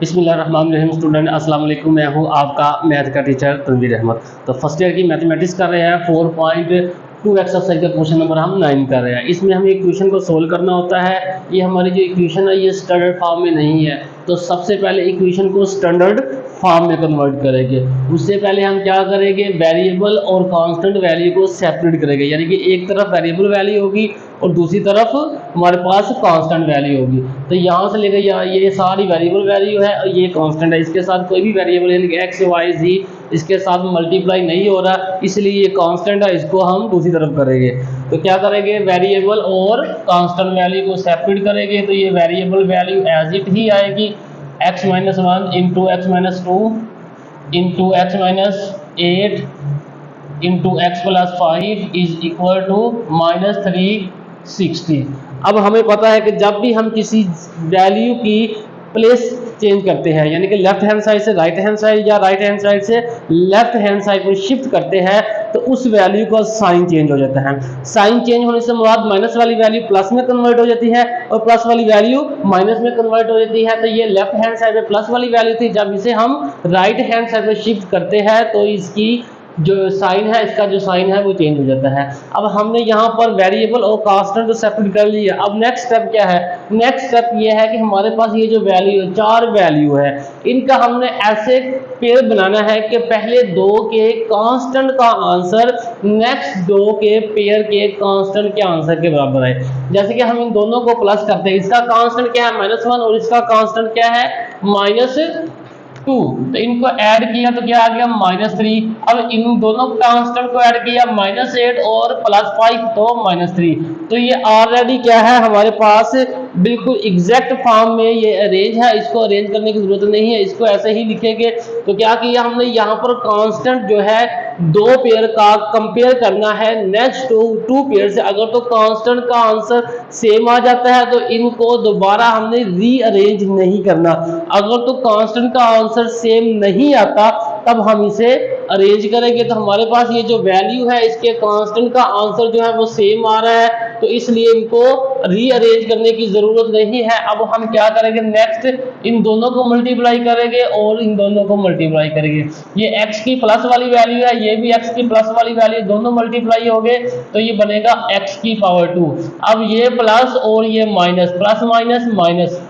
बिस्मिल्लाहिर्रहमानिर्रहीम। स्टूडेंट अस्सलाम वालेकुम, मैं हूँ आपका मैथ का टीचर तनवीर अहमद। तो फर्स्ट ईयर की मैथमेटिक्स कर रहे हैं। 4.2 एक्सरसाइज का क्वेश्चन नंबर हम 9 कर रहे हैं। इसमें हमें इक्वेशन को सोल्व करना होता है। ये हमारी जो इक्वेशन है ये स्टैंडर्ड फॉर्म में नहीं है, तो सबसे पहले इक्वेशन को स्टैंडर्ड फॉर्म में कन्वर्ट करेंगे। उससे पहले हम क्या करेंगे, वेरिएबल और कांस्टेंट वैल्यू को सेपरेट करेंगे, यानी कि एक तरफ वेरिएबल वैल्यू होगी और दूसरी तरफ हमारे पास कांस्टेंट वैल्यू होगी। तो यहाँ से लेकर यहाँ ये सारी वेरिएबल वैल्यू है और ये कांस्टेंट है। इसके साथ कोई भी वेरिएबल यानी कि एक्स वाई जी इसके साथ मल्टीप्लाई नहीं हो रहा, इसलिए ये कांस्टेंट है, इसको हम दूसरी तरफ करेंगे। तो क्या करेंगे, वेरिएबल और कांस्टेंट वैल्यू को सेपरेट करेंगे। तो ये वेरिएबल वैल्यू एज इट ही आएगी, x minus 1 into x minus 2 into x minus 8 into x plus 5 is equal to minus 360। अब हमें पता है कि जब भी हम किसी वैल्यू की प्लेस चेंज करते हैं, यानी कि लेफ्ट हैंड साइड से राइट हैंड साइड या राइट हैंड साइड से लेफ्ट हैंड साइड में शिफ्ट करते हैं, तो उस वैल्यू का साइन चेंज हो जाता है। साइन चेंज होने से मुराद माइनस वाली वैल्यू प्लस में कन्वर्ट हो जाती है और प्लस वाली वैल्यू माइनस में कन्वर्ट हो जाती है। तो ये लेफ्ट हैंड साइड में प्लस वाली वैल्यू थी, जब इसे हम राइट हैंड साइड में शिफ्ट करते हैं तो इसकी जो साइन है, इसका जो साइन है वो चेंज हो जाता है। अब हमने यहाँ पर वेरिएबल और कांस्टेंट को सेपरेट कर लिया। अब नेक्स्ट स्टेप क्या है, नेक्स्ट स्टेप ये है कि हमारे पास ये जो वैल्यू है, 4 वैल्यू है, इनका हमने ऐसे पेयर बनाना है कि पहले 2 के कांस्टेंट का आंसर नेक्स्ट 2 के पेयर के कांस्टेंट के आंसर के बराबर है। जैसे कि हम इन दोनों को प्लस करते हैं, इसका कांस्टेंट क्या है -1 और इसका कांस्टेंट क्या है -2, तो इनको ऐड किया तो क्या आ गया -3। अब इन दोनों कांस्टेंट को ऐड किया -8 और +5 तो -3। तो ये ऑलरेडी क्या है हमारे पास बिल्कुल एग्जैक्ट फॉर्म में ये अरेंज है, इसको अरेंज करने की जरूरत नहीं है, इसको ऐसे ही लिखेंगे। तो क्या किया हमने, यहाँ पर कांस्टेंट जो है 2 पेयर का कंपेयर करना है नेक्स्ट 2 पेयर से। अगर तो कांस्टेंट का आंसर सेम आ जाता है तो इनको दोबारा हमने रीअरेंज नहीं करना। अगर तो कांस्टेंट का आंसर सेम नहीं आता तब हम इसे अरेंज करेंगे। तो हमारे पास ये जो वैल्यू है इसके कांस्टेंट का आंसर जो है वो सेम आ रहा है, तो इसलिए इनको रीअरेंज करने की जरूरत नहीं है। अब हम क्या करेंगे, नेक्स्ट इन दोनों को मल्टीप्लाई करेंगे और इन दोनों को मल्टीप्लाई करेंगे। ये x की प्लस वाली वैल्यू है, ये भी x की प्लस वाली वैल्यू, दोनों मल्टीप्लाई हो गए तो ये बनेगा x की पावर 2। अब ये प्लस और ये माइनस, प्लस माइनस माइनस,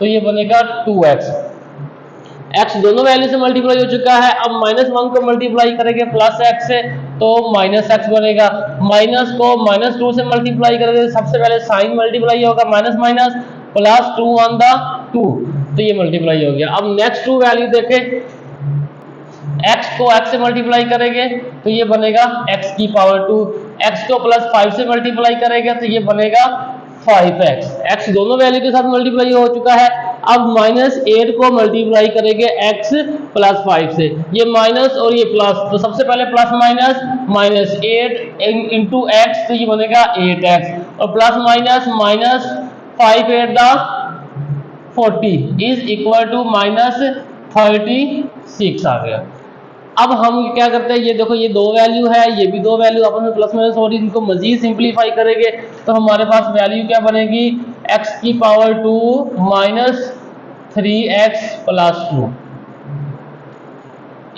तो ये बनेगा 2x। x दोनों वैल्यू से मल्टीप्लाई हो चुका है। अब -1 को मल्टीप्लाई करेंगे प्लस x से तो -x बनेगा। माइनस को -2 से मल्टीप्लाई करेंगे, सबसे पहले साइन मल्टीप्लाई होगा, minus minus plus 2 on the 2 तो ये मल्टीप्लाई हो गया। अब नेक्स्ट 2 वैल्यू देखें, x को x से मल्टीप्लाई करेंगे तो ये बनेगा x की पावर 2, x को +5 से मल्टीप्लाई करेंगे तो ये बनेगा 5x। x दोनों वैल्यू के साथ मल्टीप्लाई हो चुका है। अब -8 को मल्टीप्लाई करेंगे x + 5 से, ये माइनस और ये प्लस, तो सबसे पहले प्लस माइनस -8 इंटू x तो ये बनेगा 8x और plus minus minus 5 8 the 40 is equal to -36 आ गया। अब हम क्या करते हैं, ये देखो ये 2 वैल्यू है, ये भी 2 वैल्यू आपस में प्लस माइनस हो रही, इनको मजीद सिंप्लीफाई करेंगे तो हमारे पास वैल्यू क्या बनेगी, x की पावर 2 -3x + 2।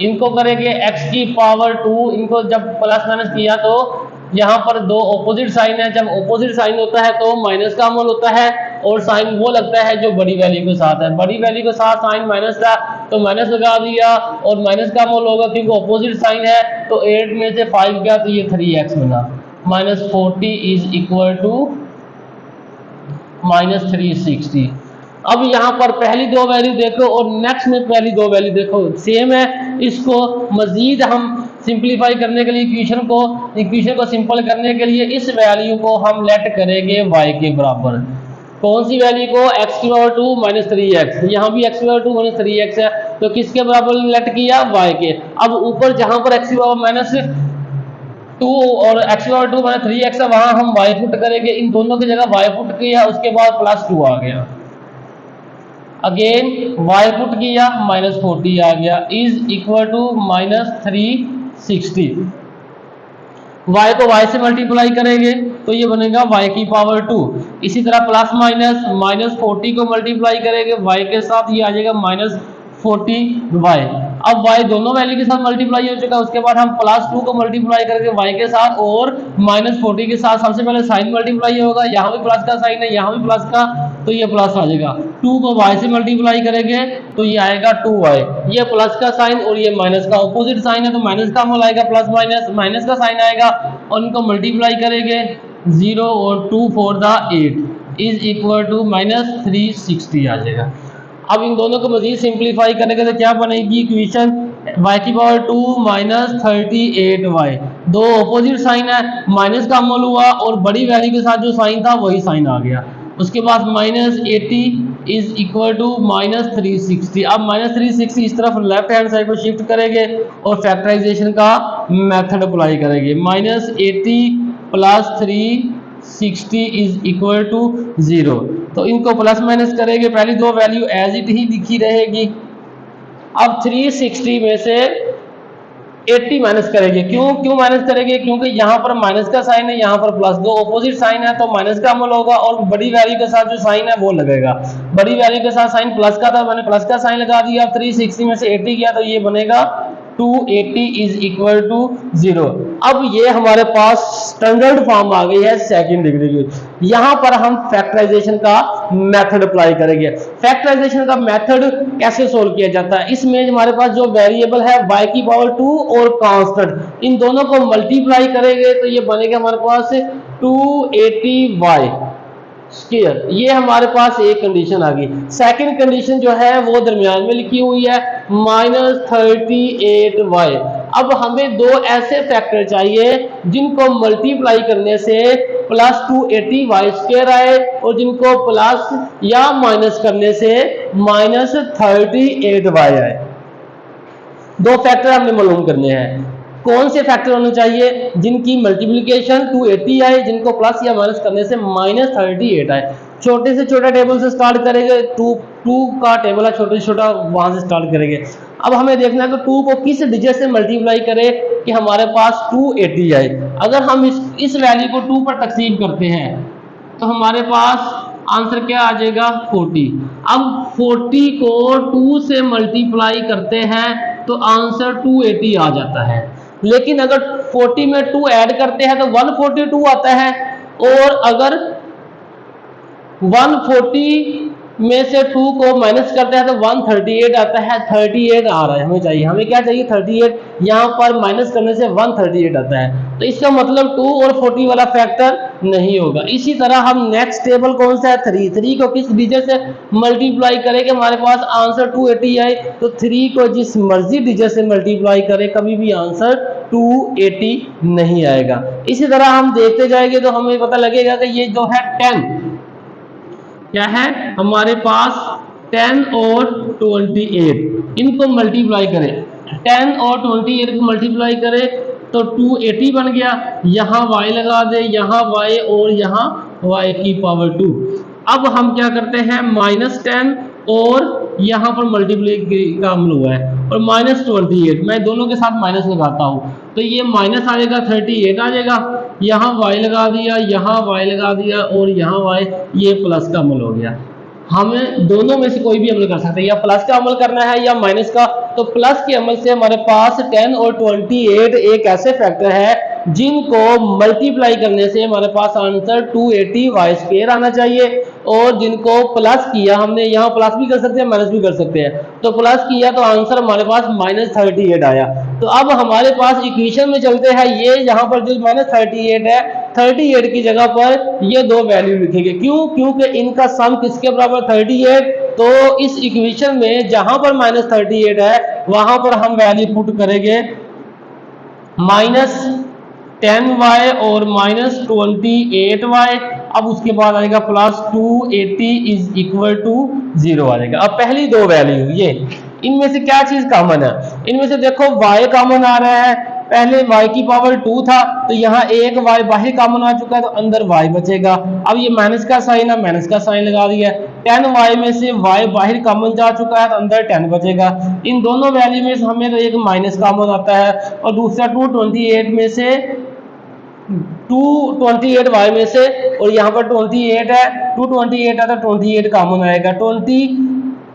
इनको करेंगे x की पावर 2, इनको जब प्लस माइनस किया तो यहाँ पर 2 ऑपोजिट साइन है, जब ऑपोजिट साइन होता है तो माइनस का अमल होता है और साइन वो लगता है जो बड़ी वैल्यू के साथ है। बड़ी वैल्यू के साथ साइन माइनस था तो माइनस लगा दिया और माइनस का अमल होगा क्योंकि ऑपोजिट साइन है, तो 8 में से 5 गया तो ये 3x बना। -40 इज इक्वल टू -360। अब यहाँ पर पहली 2 वैल्यू देखो और नेक्स्ट में पहली 2 वैल्यू देखो, सेम है। इसको मजीद हम सिंप्लीफाई करने के लिए इक्वेशन को सिंपल करने के लिए इस वैल्यू को हम लेट करेंगे y के बराबर। कौन सी वैल्यू को, x की पावर 2 -3x, यहाँ भी x की पावर 2 -3x है, तो किसके बराबर लेट किया, y के। अब ऊपर जहाँ पर x की पावर -2 और x की पावर 2 -3x है, वहां हम y पुट करेंगे, इन दोनों की जगह y पुट किया, उसके बाद +2 आ गया, अगेन y पुट किया -40 आ गया, इज इक्वल टू -360। y को y से मल्टीप्लाई करेंगे तो ये बनेगा y की पावर 2। इसी तरह प्लस माइनस, माइनस 40 को मल्टीप्लाई करेंगे y के साथ, ये आ जाएगा माइनस 40y। अब y दोनों वैल्यू के साथ मल्टीप्लाई हो चुका है, उसके बाद हम प्लस 2 को मल्टीप्लाई करेंगे y के साथ और माइनस 40 के साथ। सबसे पहले साइन मल्टीप्लाई होगा, यहाँ भी प्लस का साइन है, यहाँ भी प्लस का, तो ये प्लस आ जाएगा। 2 को y से मल्टीप्लाई करेंगे तो ये आएगा 2y, ये प्लस का साइन और ये माइनस का, ऑपोजिट साइन है तो माइनस का मोल आएगा, प्लस माइनस माइनस का साइन आएगा और इनको मल्टीप्लाई करेंगे 0 और 2 4 the 8 is equal to minus 360 आ जाएगा। अब इन दोनों को मजीद सिंप्लीफाई करेंगे तो क्या बनेगी इक्वेशन, y की पावर 2 माइनस 38y, दो ऑपोजिट साइन है, माइनस का अमल हुआ और बड़ी वैल्यू के साथ जो साइन था वही साइन आ गया। उसके बाद minus 80 is equal to minus 360। अब माइनस 360 इस तरफ लेफ्ट हैंड साइड को शिफ्ट करेंगे और फैक्टराइजेशन का मेथड अप्लाई करेंगे। Minus 80 plus 360 is equal to 0। तो इनको प्लस माइनस करेंगे, पहली दो वैल्यू एज इट ही लिखी रहेगी। अब 360 में से 80 माइनस करेंगे, क्यों माइनस करेंगे, क्योंकि यहाँ पर माइनस का साइन है, यहाँ पर प्लस, दो ऑपोजिट साइन है तो माइनस का अमल होगा और बड़ी वैल्यू के साथ जो साइन है वो लगेगा। बड़ी वैल्यू के साथ साइन प्लस का था, मैंने प्लस का साइन लगा दिया। 360 में से 80 गया तो ये बनेगा 280 इज इक्वल टू 0। अब ये हमारे पास स्टैंडर्ड फॉर्म आ गई है सेकंड डिग्री की। यहां पर हम फैक्टराइजेशन का मेथड अप्लाई करेंगे। फैक्टराइजेशन का मेथड कैसे सोल्व किया जाता है, इसमें हमारे पास जो वेरिएबल है y की पावर 2 और कांस्टेंट, इन दोनों को मल्टीप्लाई करेंगे तो ये बनेगा हमारे पास 280y स्क्वायर। ये हमारे पास एक कंडीशन आ गई। सेकंड कंडीशन जो है वो दरमियान में लिखी हुई है माइनस 38y। अब हमें दो ऐसे फैक्टर चाहिए जिनको मल्टीप्लाई करने से प्लस 280y स्क्वायर आए और जिनको प्लस या माइनस करने से माइनस 38y आए। दो फैक्टर हमने मालूम करने हैं। कौन से फैक्टर होने चाहिए, जिनकी मल्टीप्लिकेशन 280 आए, जिनको प्लस या माइनस करने से माइनस 38 आए। छोटे से छोटा टेबल से स्टार्ट करेंगे, 2 का टेबल है, छोटे से छोटा वहां से स्टार्ट करेंगे। अब हमें देखना है कि 2 को किस डिजिट से मल्टीप्लाई करें कि हमारे पास 280 आए। अगर हम इस वैल्यू को 2 पर तकसीम करते हैं तो हमारे पास आंसर क्या आ जाएगा 40। अब 40 को 2 से मल्टीप्लाई करते हैं तो आंसर 280 आ जाता है। लेकिन अगर 40 में 2 ऐड करते हैं तो 142 आता है, और अगर 140 में से 2 को माइनस करते हैं तो 138 आता है। 38 आ रहा है, हमें चाहिए, हमें क्या चाहिए 38, यहाँ पर माइनस करने से 138 आता है। तो इसका मतलब 2 और 40 वाला फैक्टर नहीं होगा। इसी तरह हम नेक्स्ट टेबल कौन सा है 3 को किस डिजिट से मल्टीप्लाई करें कि हमारे पास आंसर 280 आए, तो 3 को जिस मर्जी डिजिट से मल्टीप्लाई करें कभी भी आंसर 280 नहीं आएगा। इसी तरह हम देखते जाएंगे तो हमें पता लगेगा कि ये जो है 10 क्या है हमारे पास 10 और 28, इनको मल्टीप्लाई करें, 10 और 28 को मल्टीप्लाई करें तो 280 बन गया। यहाँ y लगा दे, यहाँ y और यहाँ y की पावर 2। अब हम क्या करते हैं -10 और यहाँ पर मल्टीप्लाई का अमल हुआ है और -28, मैं दोनों के साथ माइनस लगाता हूँ तो ये माइनस आ जाएगा 38 आ जाएगा। यहाँ y लगा दिया, यहाँ y लगा दिया और यहाँ y, ये प्लस का अमल हो गया। हमें दोनों में से कोई भी अमल कर सकते हैं, या प्लस का अमल करना है या माइनस का। तो प्लस के अमल से हमारे पास 10 और 28 एक ऐसे फैक्टर है जिनको मल्टीप्लाई करने से हमारे पास आंसर 280y स्क्वायर आना चाहिए, और जिनको प्लस किया हमने, यहाँ प्लस भी कर सकते हैं माइनस भी कर सकते हैं, तो प्लस किया तो आंसर हमारे पास -38 आया। तो अब हमारे पास इक्वेशन में चलते हैं, ये यहाँ पर जो -38 है, 38 की जगह पर ये दो वैल्यू लिखेंगे। क्यों, क्योंकि इनका सम किसके बराबर 38। तो इस इक्वेशन में जहां पर -38 है वहां पर हम वैल्यू पुट करेंगे -10y और -28y। अब उसके बाद आएगा +280 इज इक्वल टू 0 आ जाएगा। अब पहली दो वैल्यू ये, इनमें से क्या चीज कॉमन है, इनमें से देखो y कॉमन आ रहा है, पहले y की पावर 2 था तो यहाँ एक y बाहर कॉमन आ चुका है तो अंदर y बचेगा। अब ये माइनस का साइन है, माइनस का साइन लगा दिया। 10y में से y बाहर कॉमन जा चुका है तो अंदर 10 बचेगा। इन दोनों वैल्यू में से हमें तो एक माइनस कॉमन आता है और दूसरा 228 में से 228 y में से, और यहाँ पर 28 है, 228 है तो 28 कॉमन आएगा, 20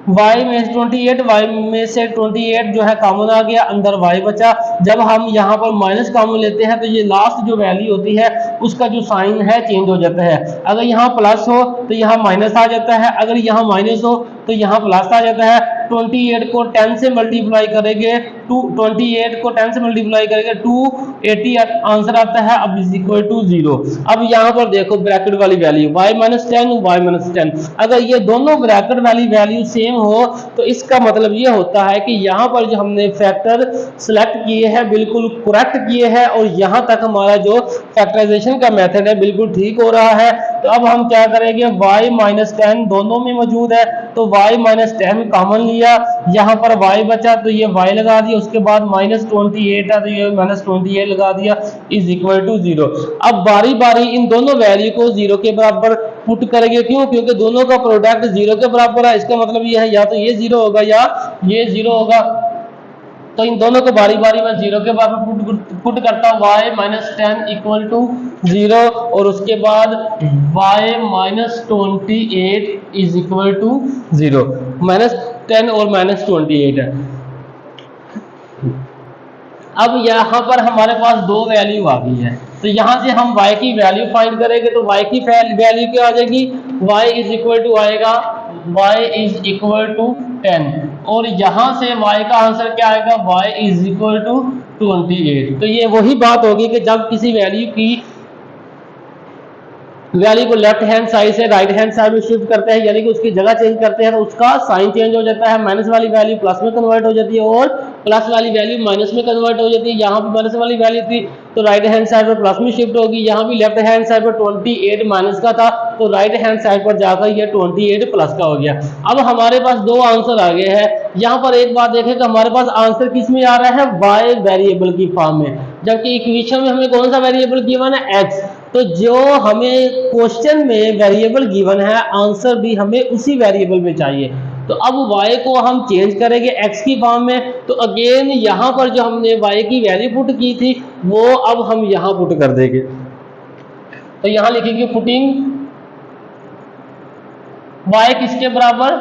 y में 28 y में से 28 जो है कॉमन आ गया, अंदर y बचा। जब हम यहाँ पर माइनस कॉमन लेते हैं तो ये लास्ट जो वैल्यू होती है उसका जो साइन है चेंज हो जाता है। अगर यहाँ प्लस हो तो यहाँ माइनस आ जाता है, अगर यहाँ माइनस हो तो यहाँ प्लस आ जाता है। 28 को 10 से मल्टीप्लाई करेंगे, 28 को 10 से मल्टीप्लाई करेंगे 280 आंसर आता है। अब इज इक्वल टू 0। अब यहाँ पर देखो ब्रैकेट वाली value y minus 10 y minus 10, अगर ये दोनों ब्रैकेट वाली वैल्यू सेम हो तो इसका मतलब ये होता है कि यहाँ पर जो हमने फैक्टर सिलेक्ट किए हैं बिल्कुल करेक्ट किए हैं, और यहाँ तक हमारा जो फैक्टराइजेशन का मेथड है बिल्कुल ठीक हो रहा है। तो अब हम क्या करेंगे, y माइनस 10 दोनों में मौजूद है तो y माइनस 10 कॉमन लिया, यहाँ पर y बचा तो ये y लगा दिया, उसके बाद माइनस 28 है तो ये माइनस 28 लगा दिया, इज इक्वल टू 0। अब बारी बारी इन दोनों वैल्यू को 0 के बराबर पुट करेंगे, क्यों, क्योंकि दोनों का प्रोडक्ट 0 के बराबर है। इसका मतलब ये है या तो ये 0 होगा या ये 0 होगा, तो इन दोनों को बारी बारी में 0 के बराबर पुट करता हूँ, y माइनस 10 इक्वल टू 0, और उसके बाद y minus 28 is equal to 0। Minus 10 और माइनस 28 है। अब यहाँ पर हमारे पास दो वैल्यू आ गई है, तो यहाँ से हम y की वैल्यू फाइंड करेंगे तो y की वैल्यू क्या आ जाएगी, y इज इक्वल टू आएगा y इज इक्वल टू 10, और यहाँ से y का आंसर क्या आएगा, y इज इक्वल टू 28। तो ये वही बात होगी कि जब किसी वैल्यू को लेफ्ट हैंड साइड से राइट हैंड साइड में शिफ्ट करते हैं, यानी कि उसकी जगह चेंज करते हैं, तो उसका साइन चेंज हो जाता है। माइनस वाली वैल्यू प्लस में कन्वर्ट हो जाती है और प्लस वाली वैल्यू माइनस में कन्वर्ट हो जाती है। यहाँ पे माइनस वाली वैल्यू थी तो राइट हैंड साइड पर प्लस में शिफ्ट होगी, यहाँ भी लेफ्ट हैंड साइड पर 28 माइनस का था तो राइट हैंड साइड पर जाकर ये 28 प्लस का हो गया। अब हमारे पास दो आंसर आ गए हैं। यहाँ पर एक बात देखें तो हमारे पास आंसर किस में आ रहा है, वाई वेरिएबल की फॉर्म में, जबकि इक्वेशन में हमें कौन सा वेरिएबल गिवन है, एक्स। तो जो हमें क्वेश्चन में वेरिएबल गिवन है आंसर भी हमें उसी वेरिएबल में चाहिए। तो अब y को हम चेंज करेंगे x की फॉर्म में, तो अगेन यहाँ पर जो हमने y की वैल्यू पुट की थी वो अब हम यहाँ पुट कर देंगे। तो यहाँ लिखेंगे पुटिंग y किसके बराबर,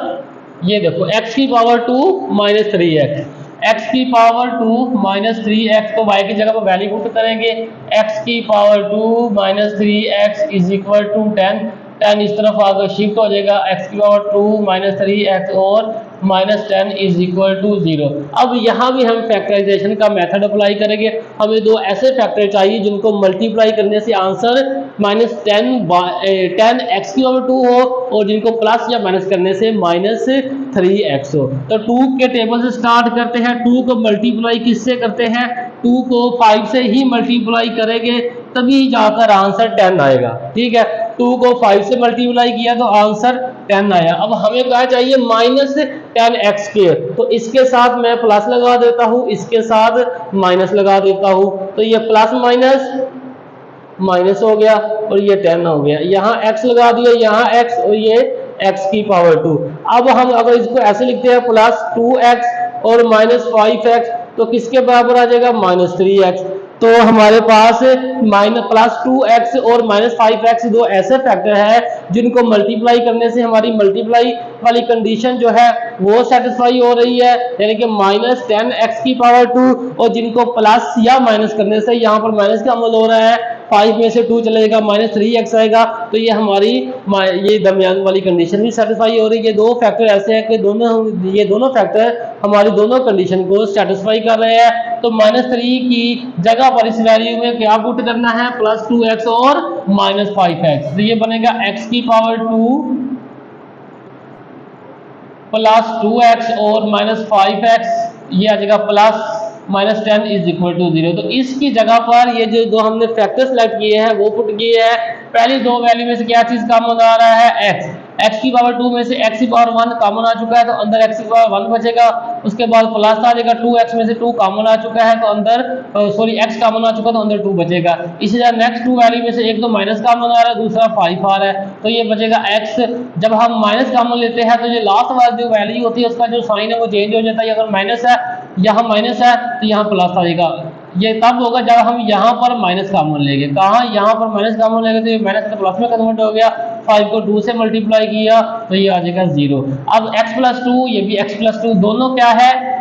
ये देखो x की पावर 2 माइनस 3x, x की पावर 2 माइनस 3x, तो y की जगह पर वैल्यू पुट करेंगे, x की power 2 minus 3x is equal to 10 इस तरफ आकर शिफ्ट हो जाएगा, x की पावर 2 माइनस 3x और माइनस 10 इज इक्वल टू 0। अब यहाँ भी हम फैक्टराइजेशन का मेथड अप्लाई करेंगे। हमें दो ऐसे फैक्टर चाहिए जिनको मल्टीप्लाई करने से आंसर माइनस 10 x की पावर 2 हो और जिनको प्लस या माइनस करने से माइनस 3x हो। तो 2 के टेबल से स्टार्ट करते हैं, 2 को मल्टीप्लाई किससे करते हैं, 2 को 5 से ही मल्टीप्लाई करेंगे तभी जाकर आंसर 10 आएगा। ठीक है, 2 को 5 से मल्टीप्लाई किया तो आंसर 10 आया। अब हमें क्या चाहिए, माइनस 10x के, तो इसके साथ मैं प्लस लगा देता हूँ, इसके साथ माइनस लगा देता हूँ, तो ये प्लस माइनस माइनस हो गया और ये 10 हो गया। यहाँ x लगा दिया, यहाँ x और ये x की पावर 2। अब हम अगर इसको ऐसे लिखते हैं प्लस 2x और माइनस 5x तो किसके बराबर आ जाएगा, माइनस 3x। तो हमारे पास माइनस प्लस 2x और माइनस 5x दो ऐसे फैक्टर है जिनको मल्टीप्लाई करने से हमारी मल्टीप्लाई वाली कंडीशन जो है वो सेटिस्फाई हो रही है, यानी कि माइनस 10x की पावर 2, और जिनको प्लस या माइनस करने से यहाँ पर माइनस का अमल हो रहा है, 5 में से 2 चलेगा माइनस 3x आएगा, तो ये हमारी ये दरमियान वाली कंडीशन भी सेटिस्फाई हो रही है। ये दो फैक्टर ऐसे हैं कि ये दोनों फैक्टर हमारी दोनों कंडीशन को सेटिस्फाई कर रहे हैं। तो माइनस 3 की जगह पर इस वैल्यू में क्या पुट करना है, प्लस 2x और माइनस 5x, तो ये बनेगा x की पावर 2 प्लस 2x और माइनस 5x, ये आ जाएगा plus minus 10 is equal to 0। तो इसकी जगह पर ये जो दो हमने फैक्टर सेलेक्ट किए हैं वो पुट किए हैं। पहली दो वैल्यू में से क्या चीज कॉमन आ रहा है, x की पावर 2 में से x की पावर 1 कॉमन आ चुका है तो अंदर x की पावर 1 बचेगा, उसके बाद प्लस आ जाएगा, 2x में से 2 कॉमन आ चुका है तो अंदर x कॉमन आ चुका है तो अंदर 2 बचेगा। इसी तरह नेक्स्ट 2 वैल्यू में से एक तो माइनस कॉमन आ रहा है, दूसरा 5 आ रहा है, तो ये बचेगा x। जब हम माइनस कॉमन लेते हैं तो ये लास्ट वाली जो वैल्यू होती है उसका जो साइन है वो चेंज हो जाता है, अगर माइनस है यहाँ माइनस है तो यहाँ प्लस आएगा, ये तब होगा जब हम यहाँ पर माइनस कॉमन लेंगे। कहाँ? यहाँ पर माइनस कॉमन लेंगे तो ये माइनस तो प्लस में कन्वर्ट हो गया, 5 को 2 से मल्टीप्लाई किया तो ये आ जाएगा 0। अब x प्लस 2, ये भी x प्लस 2, दोनों क्या है,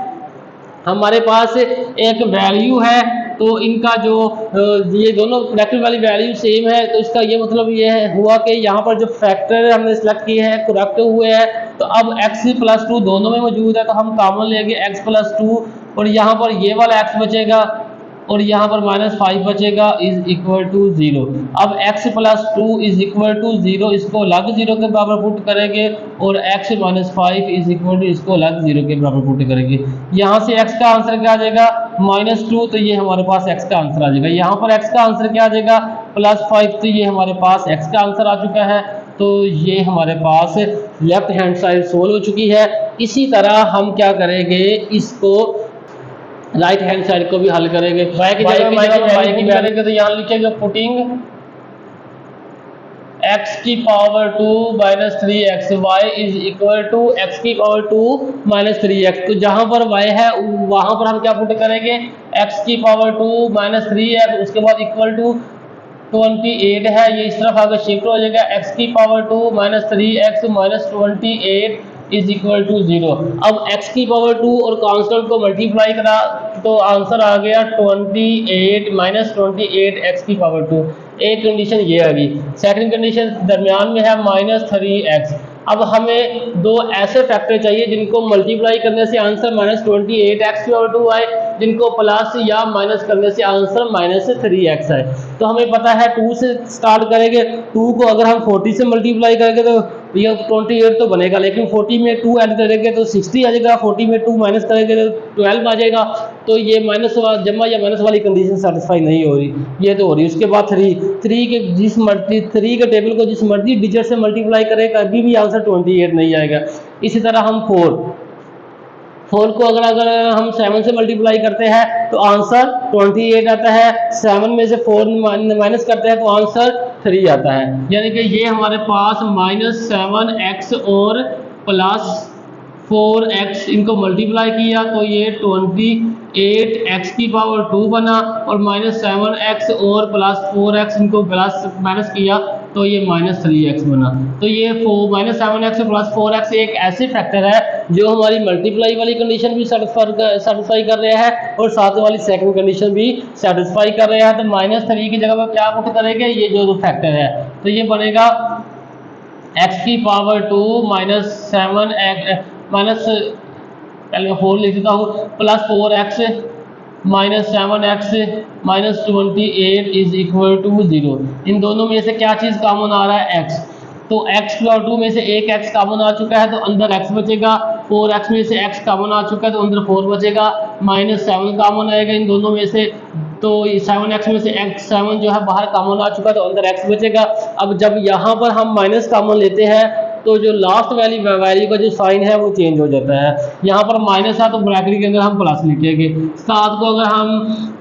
हमारे पास एक वैल्यू है, तो इनका जो ये दोनों फैक्टर वाली वैल्यू सेम है, तो इसका ये मतलब ये हुआ कि यहाँ पर जो फैक्टर हमने सेलेक्ट किए हैं करेक्ट हुए हैं। तो अब x प्लस 2 दोनों में मौजूद है तो हम कॉमन लेंगे x प्लस 2, और यहाँ पर ये वाला x बचेगा और यहाँ पर -5 बचेगा इज इक्वल टू 0। अब x plus 2 is equal to 0, इसको अलग 0 के बराबर पुट करेंगे, और x -5 इज इक्वल टू इसको अलग 0 के बराबर पुट करेंगे। यहाँ से x का आंसर क्या आ जाएगा? -2, तो ये हमारे पास x का आंसर आ जाएगा। यहाँ पर x का आंसर क्या आ जाएगा? +5, तो ये हमारे पास x का आंसर आ चुका है। तो ये हमारे पास लेफ्ट हैंड साइड सोल्व हो चुकी है। इसी तरह हम क्या करेंगे, इसको राइट हैंड साइड को भी हल करेंगे। y की जगह y की करेंगे तो यहाँ लिखेंगे पुटिंग x की power 2 -3x, y is equal to x की पावर 2 -3x। तो जहां पर y है वहां पर हम क्या पुट करेंगे, x की पावर 2 -3x, उसके बाद इक्वल टू 28 है, ये इस तरफ आगे शिफ्ट हो जाएगा, x की power 2 -3x -28 is equal to 0। अब x की पावर 2 और कांस्टेंट को मल्टीप्लाई करा तो आंसर आ गया 28 -28 x की पावर 2। एक कंडीशन ये आ गई। सेकंड कंडीशन दरमियान में है -3x। अब हमें दो ऐसे फैक्टर चाहिए जिनको मल्टीप्लाई करने से आंसर -28x की पावर 2 आए, जिनको प्लस या माइनस करने से आंसर -3x आए। तो हमें पता है 2 से स्टार्ट करेंगे, 2 को अगर हम 40 से मल्टीप्लाई करेंगे तो ये 28 तो बनेगा, लेकिन 40 में 2 ऐड करेंगे तो 60 आ जाएगा, 40 में 2 माइनस करेंगे तो 12 आ जाएगा। तो ये माइनस जमा या माइनस वाली कंडीशन सेटिस्फाई नहीं हो रही, ये तो हो रही। उसके बाद 3 के जिस मर्जी 3 के टेबल को जिस मर्जी डिजिट से मल्टीप्लाई करें कभी भी आंसर 28 नहीं आएगा। इसी तरह हम 4 को अगर हम 7 से मल्टीप्लाई करते हैं तो आंसर 28 आता है, 7 में से 4 माइनस करते हैं तो आंसर 3 आता है। यानी कि ये हमारे पास -7x और +4x इनको मल्टीप्लाई किया तो ये 28x की पावर 2 बना, और -7x और +4x इनको माइनस किया तो ये -3x बना। तो ये -7x और +4x एक ऐसे फैक्टर है जो हमारी मल्टीप्लाई वाली कंडीशन भी सेटिस्फाई कर रहे हैं और साथ वाली सेकंड कंडीशन भी सेटिस्फाई कर रहे हैं। तो -3 की जगह पर क्या पुट करेंगे, ये जो फैक्टर है तो ये बनेगा x की पावर 2 -7x पहले मैं 4 लिख देता हूँ, +4x -7x -28 is equal to 0। इन दोनों में से क्या चीज़ कॉमन आ रहा है, x। तो x प्लस 2 में से एक x कॉमन आ चुका है तो अंदर x बचेगा, 4x में से x कॉमन आ चुका है तो अंदर 4 बचेगा, -7 कॉमन आएगा इन दोनों में से, तो 7x में से x7 जो है बाहर कॉमन आ चुका है तो अंदर x बचेगा। अब जब यहाँ पर हम माइनस कॉमन लेते हैं तो जो लास्ट वाली वैल्यू का जो साइन है वो चेंज हो जाता है। यहाँ पर माइनस है तो ब्रैकेट के अंदर हम प्लस लिखेंगे, 7 को अगर हम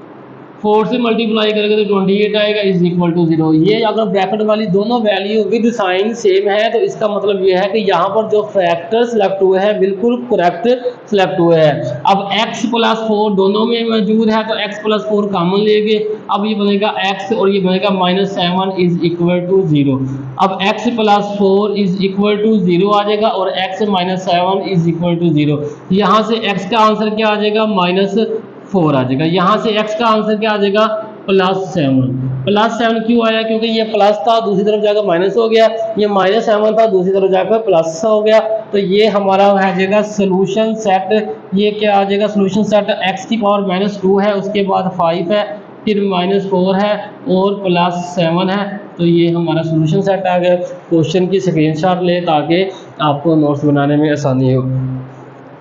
4 से मल्टीप्लाई करेंगे तो 28 आएगा इज इक्वल टू 0। ये अगर ब्रैकेट वाली दोनों वैल्यू विद साइन सेम है तो इसका मतलब ये है कि यहाँ पर जो फैक्टर सेलेक्ट हुए हैं बिल्कुल करेक्ट सेलेक्ट हुए हैं। अब x + 4 दोनों में मौजूद है तो x + 4 कॉमन लेंगे, अब ये बनेगा x और ये बनेगा -7 इज इक्वल टू 0। अब x + 4 इज इक्वल टू 0 आ जाएगा और x -7 इज इक्वल टू 0। यहाँ से x का आंसर क्या आ जाएगा, -4 आ जाएगा। यहाँ से x का आंसर क्या आ जाएगा, +7 क्यों आया, क्योंकि ये प्लस था दूसरी तरफ जाकर माइनस हो गया, ये -7 था दूसरी तरफ जाकर प्लस हो गया। तो ये हमारा आ जाएगा सोल्यूशन सेट। ये क्या आ जाएगा, सोल्यूशन सेट x की पावर -2 है, उसके बाद 5 है, फिर -4 है और +7 है। तो ये हमारा सोल्यूशन सेट आ गया। क्वेश्चन की स्क्रीनशॉट ले ताकि आपको नोट्स बनाने में आसानी हो।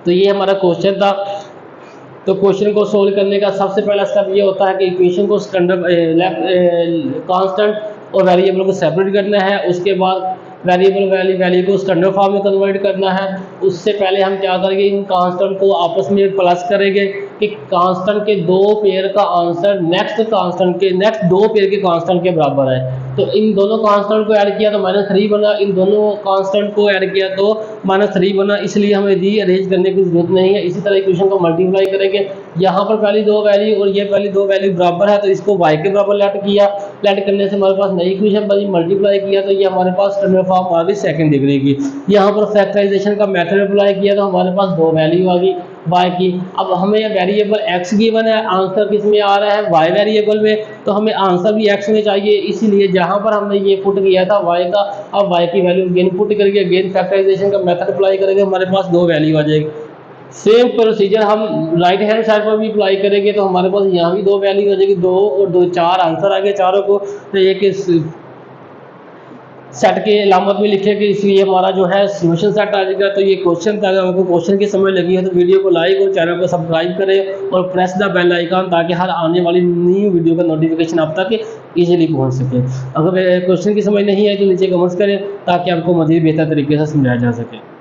तो ये हमारा क्वेश्चन था। तो क्वेश्चन को सोल्व करने का सबसे पहला स्टेप ये होता है कि इक्वेशन को कांस्टेंट और वेरिएबल को सेपरेट करना है। उसके बाद वेरिएबल वैल्यू को स्टैंडर्ड फॉर्म में कन्वर्ट करना है। उससे पहले हम क्या करेंगे, इन कांस्टेंट को आपस में प्लस करेंगे कि कांस्टेंट के 2 पेयर का आंसर नेक्स्ट 2 पेयर के कांस्टेंट के बराबर है। तो इन दोनों कांस्टेंट को ऐड किया तो -3 बना, इन दोनों कांस्टेंट को ऐड किया तो -3 बना, इसलिए हमें रीअरेंज करने की जरूरत नहीं है। इसी तरह इक्वेशन को मल्टीप्लाई करेंगे, यहाँ पर पहली दो वैल्यू और ये पहली दो वैल्यू बराबर है तो इसको y के बराबर लेट किया, लेट करने से हमारे पास नई इक्वेशन बनी, मल्टीप्लाई किया तो ये हमारे पास टर्म फॉर्म आ गई सेकंड डिग्री की। यहाँ पर फैक्टराइजेशन का मेथड अप्लाई किया तो हमारे पास दो वैल्यू आ गई y की। अब हमें वेरिएबल x गिवन है, आंसर किस में आ रहा है y वेरिएबल में, तो हमें आंसर भी x में चाहिए, इसीलिए जहां पर हमने ये पुट किया था y का, अब y की वैल्यू अगेन पुट करके अगेन फैक्टराइजेशन का मेथड अप्लाई करेंगे, हमारे पास दो वैल्यू आ जाएगी। सेम प्रोसीजर हम राइट हैंड साइड पर भी अप्लाई करेंगे तो हमारे पास यहाँ भी दो वैल्यू आ जाएगी, 2 और 2 4 आंसर आ गए चारों को। तो एक सेट के अलामत में लिखेंगे, इसलिए हमारा जो है सॉल्यूशन सेट आ जाएगा। तो ये क्वेश्चन था, अगर आपको क्वेश्चन की समझ लगी है तो वीडियो को लाइक और चैनल को सब्सक्राइब करें और प्रेस द बेल आइकन, ताकि हर आने वाली न्यू वीडियो का नोटिफिकेशन आप तक इजीली पहुंच सके। अगर क्वेश्चन की समझ नहीं है तो नीचे कमेंट्स करें ताकि आपको मज़ीद बेहतर तरीके से समझाया जा सके।